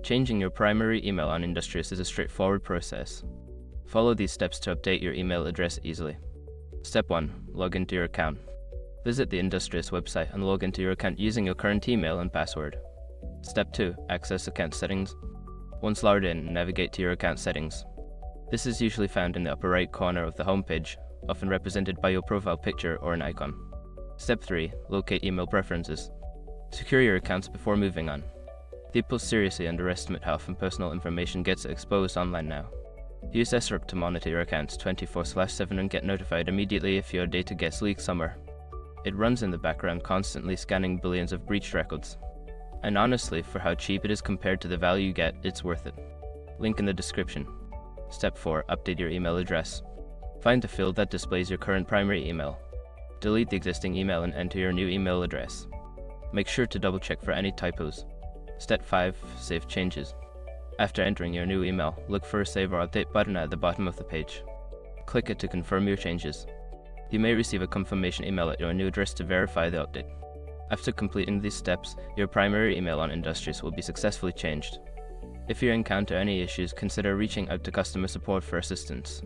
Changing your primary email on Industrious is a straightforward process. Follow these steps to update your email address easily. Step 1. Log into your account. Visit the Industrious website and log into your account using your current email and password. Step 2. Access account settings. Once logged in, navigate to your account settings. This is usually found in the upper right corner of the homepage, often represented by your profile picture or an icon. Step 3. Locate email preferences. Secure your accounts before moving on. People seriously underestimate how often personal information gets exposed online now. Use SRP to monitor your accounts 24/7 and get notified immediately if your data gets leaked somewhere. It runs in the background, constantly scanning billions of breached records. And honestly, for how cheap it is compared to the value you get, it's worth it. Link in the description. Step 4. Update your email address. Find the field that displays your current primary email. Delete the existing email and enter your new email address. Make sure to double check for any typos. Step 5. Save changes. After entering your new email, look for a Save or Update button at the bottom of the page. Click it to confirm your changes. You may receive a confirmation email at your new address to verify the update. After completing these steps, your primary email on Industrious will be successfully changed. If you encounter any issues, consider reaching out to customer support for assistance.